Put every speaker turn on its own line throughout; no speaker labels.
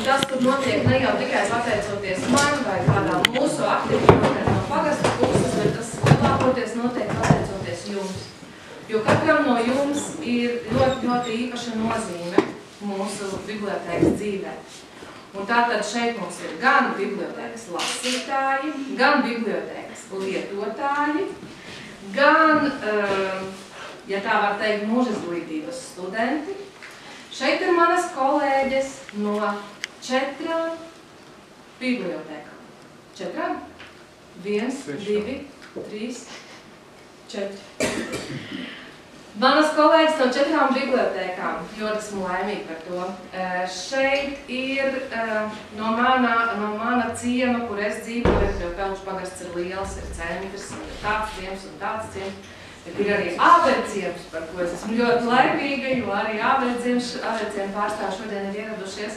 Tas, kur notiek ne jau tikai pateicoties man vai kādām mūsu aktivitātēm no pagasta puses, bet tas lielākoties notiek pateicoties jums. Jo katram no jums ir ļoti īpaša nozīme mūsu bibliotēkas dzīvē. Un tātad šeit mums ir gan bibliotēkas lasītāji, gan bibliotēkas lietotāji, gan, ja tā var teikt, mūžizglītības studenti. Šeit ir manas kolēģes no 4 bibliotēkām. 4? 1, 2, 3, 4. Manas kolēģis no 4 bibliotēkām, ļoti esmu laimīga par to. Šeit ir no mana ciema, kur es dzīvoju, jo Pelnušu pagasts ir liels, ir centrs, ir tāds ciems un tāds ciems. Ir arī āverciems, par ko es esmu ļoti laimīga, jo arī āverciemi pārstāvi šodien ir ieradušies.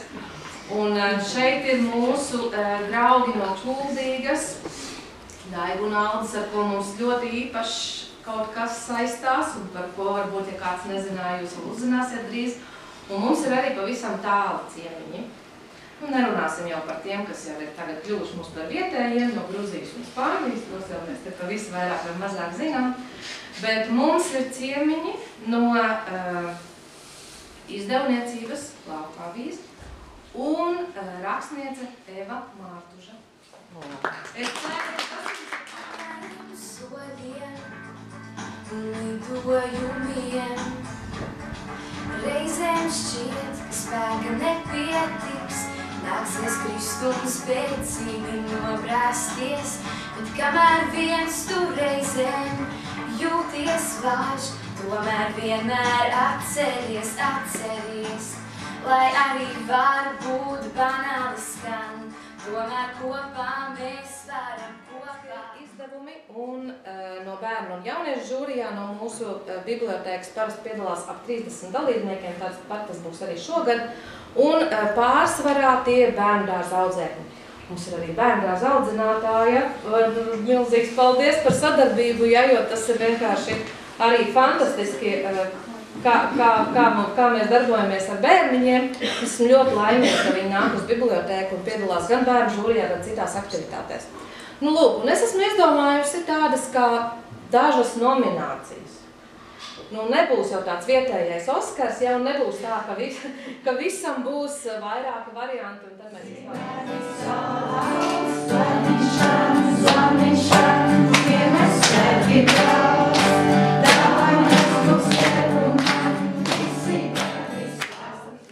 Un šeit ir mūsu draugi no Kuldīgas, Daigu un Aldis, ar ko mums ļoti īpašs kaut kas saistās, un par ko varbūt, ja kāds nezināja, jūs vēl uzzināsiet drīz. Un mums ir arī pavisam tāli ciemiņi. Un nerunāsim jau par tiem, kas jau ir tagad kļuvuši mums par vietējiem, no Gruzijas un Spānijas, tos jau mēs te pa visu vairāk vai mazāk zinām. Bet mums ir ciemiņi no izdevniecības Lauku avīze un rakstniece Eva Mārtuža. Es ceru, ka tas
soļiem un lidojumiem reizēm šķiet, ka spēka nepietiks, nāksies krist un spēcīgi nobrāsties, bet kamēr viens tu reizēm jūties vājš, tomēr vienmēr atceries, lai arī varbūt banāli skan, tomēr kopā mēs varam kopā.
Izdevumi un no bērnu un jauniešu žūrijā no mūsu bibliotēkas parasti piedalās ap 30 dalībniekiem, tāpat tas būs arī šogad, un pārsvarā tie ir bērndārza audzēkņi. Mums ir arī bērndārza audzinātāja, milzīgs paldies par sadarbību, jo tas ir vienkārši arī fantastiski, kā mēs darbojamies ar bērniņiem. Esmu ļoti laimīga, ka viņi nāk uz bibliotēku un piedalās gan bērnu žūrijā, gan citās aktivitātēs. Nu, lūk, un es esmu izdomājusi tādas kā dažas nominācijas. Nu, nebūs jau tāds vietējais Oskars, jau nebūs tā, ka visam būs vairāki varianti, un tad mēs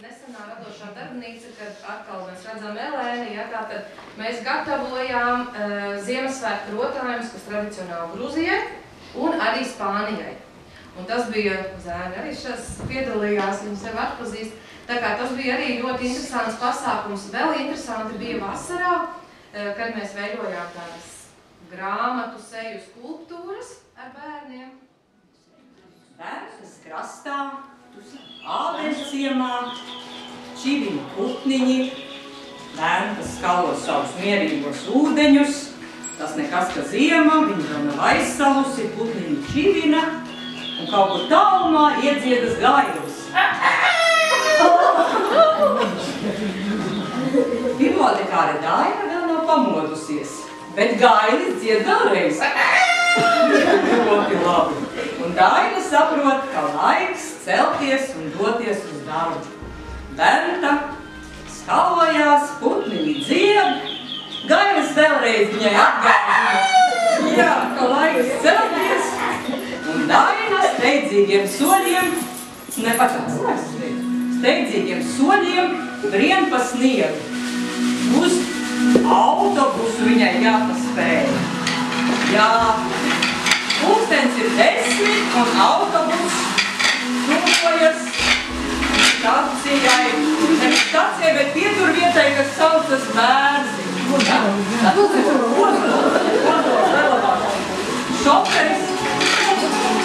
Nesenā radošā darbnīca, kad atkal mēs redzam Elēni, ja, tātad mēs gatavojām Ziemassvētku rotājumus, kas tradicionāli Gruzijai un arī Spānijai. Un tas bija zēni arī šas piedalījās, viņi sev atpazīst. Tā kā tas bija arī ļoti interesants pasākums. Vēl interesanti bija vasarā, kad mēs veidojām tādas grāmatu seju skulptūras ar bērniem.
Bērnas krastā, āverciemā, čivinu putniņi, bērni, kas skalo savus mierīgos ūdeņus. Tas nekas, ka ziema, viņi vēl nav aizsalusi, putniņi čivina. Un kaut kur tālumā iedziedas gailis. Bibliotekāre Daina vēl nav pamodusies, bet gailis dzied vēlreiz. Ļoti labi. Un Daina saprot, ka laiks celties un doties uz darbu. Benta skalojās, putniņi dzied, gailis vēlreiz viņai atgādina. Jā, ka laiks celties. Un Daina steidzīgiem soļiem, steidzīgiem soļiem brien pa sniegu. Uz autobusu viņai jāpaspēja. Jā, pulkstens ir 10 un autobus tuvojas stacijai, bet pieturvietai, kas saucas Bērzi. Šoferis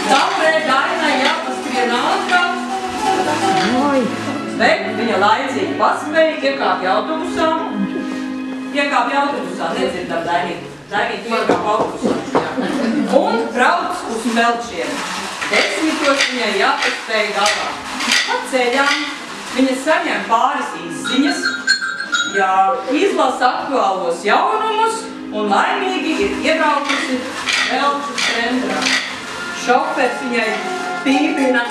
taurē Dainai jāpaskrien ātrāk, bet viņa laicīgi paspēja iekāpja autobusā, nedzirdam Dainīti. Dainīti iekāp autobusā. Un brauc uz Melčiem. 10 viņai jāpaspēja galā. Pa ceļām viņa saņem pāris izziņas, izlasa aktuālos jaunumus un laimīgi ir iebraukusi Melču centrā. Šofers viņai pīpina,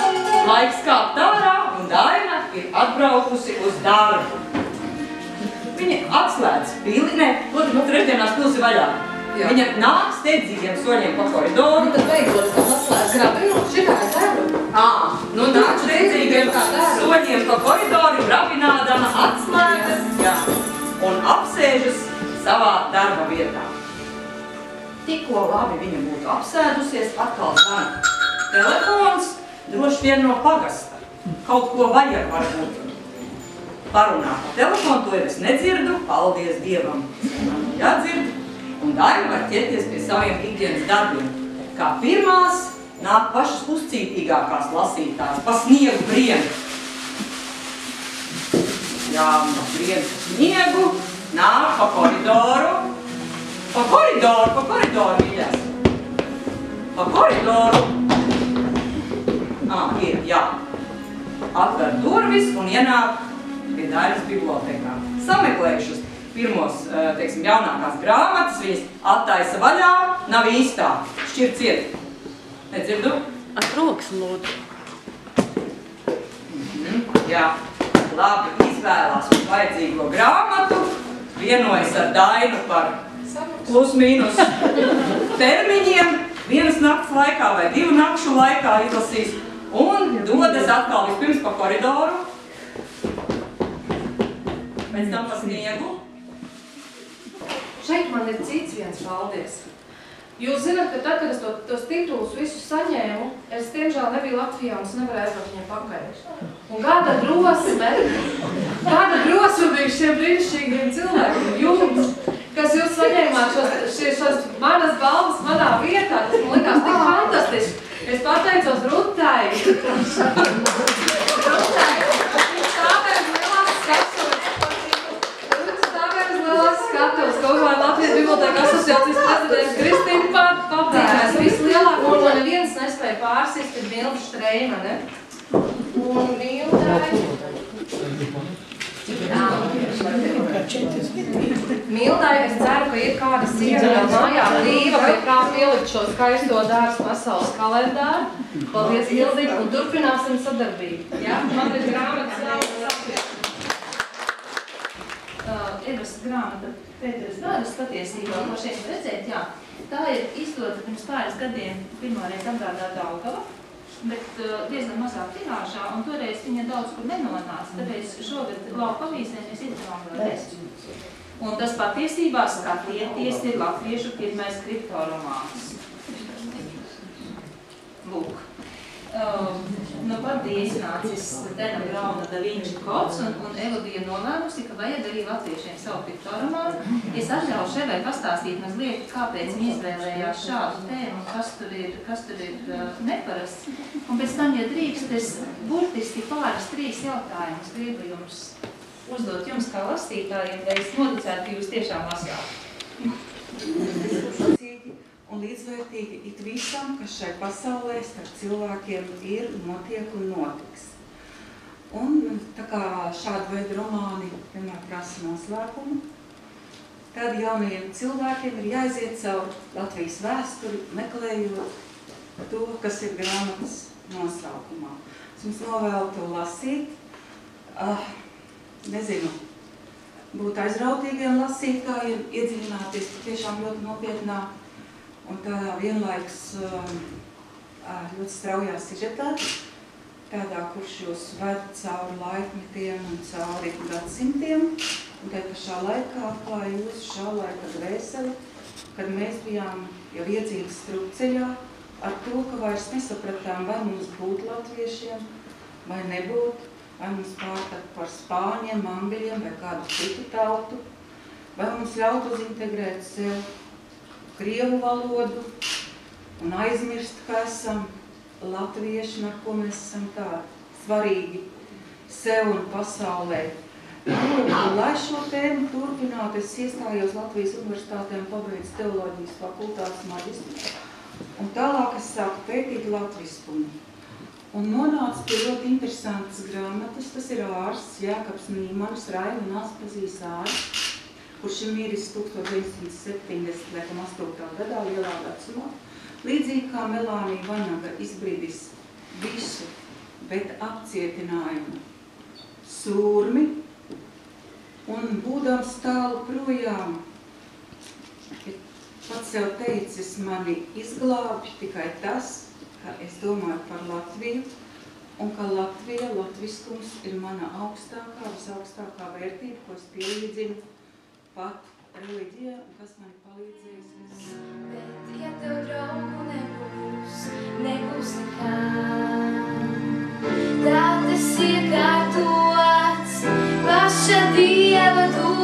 laiks kāpt ārā un Daina ir atbraukusi uz darbu. Viņa atslēdz pili, trešdienās pils ir vaļā. Viņa nāk steidzīgiem soļiem pa koridoru.
Tad beidzot atslēdz grabinu, šitā es daru.
Nāk steidzīgiem soļiem pa koridoru, grabinādama atslēgas, un apsēžas savā darba vietā. Tikko labi viņa būtu apsēdusies, atkal zvana telefons, droši vien no pagasta. Kaut ko vajag varbūt parunā pa telefonu, to es nedzirdu, paldies Dievam. Jādzird. Un Daina var ķerties pie saviem ikdienas darbiem. Kā pirmās nāk pašas uzcītīgākās lasītājs, pa sniegu brien. Brien pa sniegu, nāk pa koridoru. Pa koridoru, mīļās. Pa koridoru. Atver durvis un ienāk pie Dainas bibliotekā. Sameklējušas pirmos, jaunākās grāmatas, viņas attaisa vaļā, nav īstā, šķir ciet. Nedzirdu?
Ar rokas lūdzu.
Labi izvēlās uz vajadzīgo grāmatu, vienojas ar Dainu par plus-mínus termiņiem, 1 nakts laikā vai 2 nakšu laikā izlasīs un dodas atkal vispirms pa koridoru, pēc tam pa sniegu.
Šeit man ir cits viens paldies. Jūs zināt, ka tad, kad es tos titulus visus saņēmu, es tiemžēl nebiju Latvijā un es nevarēju aizvākt viņiem pakaļ. Un kāda drosme bija šiem brīnišķīgiem cilvēkiem, jums, kas jūs saņēmāt šos manas balvas manā vietā, tas man likās tik fantastiski. Es pateicos Rutai. Skatos, kaut kā Latvijas bibliotēka asociācijas prezidents Kristīna Papērs. Vislielāko, un man neviens nespēja pārsist, ir Milda Štreimane. Un Mildai, es ceru, ka ir kāda sieva vēl mājā brīva, pie kā pielikt šo skaisto dārstu pasaules kalendāru. Paldies, Mildiņ, un turpināsim sadarbību. Man ir grāmatas vēl
Evas grāmata Pēteres Dāras patiesībā, ko šeit redzēt, tā ir izdota pirms pāris gadiem pirmoreiz apgādā Daugava, bet diezgan mazā tirāžā, un toreiz viņa daudz kur nenonāca, tāpēc šogad Lauku avīzē mēs izdevām vēlreiz. Un tas patiesībā skatieties ir latviešu pirmais kriptoromāns. Lūk. Pat iznācis Dena Brauna Da Vinci kods, un Eva bija nolēmusi, ka vajag arī latviešiem savu kriptoromānu. Es atļaušu Evai pastāstīt mazliet, kāpēc viņa izvēlējās šādu tēmu, kas tur ir neparasts. Un pēc tam, ja drīkst, es burtiski pāris 3 jautājumus gribu jums uzdot jums kā lasītājiem, lai es noticētu, ka jūs tiešām lasāt.
Un līdzvērtīgi it visam, kas šai pasaulē starp cilvēkiem ir, notiek un notiks. Un tā kā šāda veida romāni vienmēr prasa noslēpumu, tad jaunajiem cilvēkiem ir jāiziet caur Latvijas vēsturi, meklējot to, kas ir grāmatas noslēpumā. Es jums novēlu to lasīt. Nezinu, būt aizrautīgiem lasītājiem, iedziļināties tiešām ļoti nopietnā un tādā vienlaiks ļoti straujā sižetā, tādā, kurš jūs ved cauri laikmetiem un cauri gadsimtiem, un tai pašā laikā atklāja jūsu šā laika dvēseli, kad mēs bijām jau iedzīves strupceļā ar to, ka vairs nesapratām, vai mums būt latviešiem, vai nebūt, vai mums pārtakt par spāņiem, angļiem vai kādu citu tautu, vai mums ļaut uzintegrēt sev krievu valodu un aizmirst, ka esam latvieši, ar ko mēs esam tādi svarīgi sev un pasaulē. Un, lai šo tēmu turpinātu, es iestājos Latvijas universitātē un pabeidzu teoloģijas fakultātes maģistru. Un tālāk es sāku pētīt latviskumu. Un nonācu pie ļoti interesantas grāmatas. Tas ir ārsts Jākaps Nīmanis, Raina un Aspazīs ārsts, kurš ir miris 1978. gadā lielā vecumā. Līdzīgi kā Melānija Vanaga izbrīdis visu, bet apcietinājumu sūrmi, un būdams tālu projām, ir pats sev teicis, mani izglābj tikai tas, ka es domāju par Latviju, un ka Latvija, latviskums ir mana augstākā, visaugstākā vērtība, ko es pielīdzinu pat reliģijā, un kas man palīdzēs viss.
Bet, ja tev draugu nebūs nekā, tā tas iekārtots paša Dieva dū.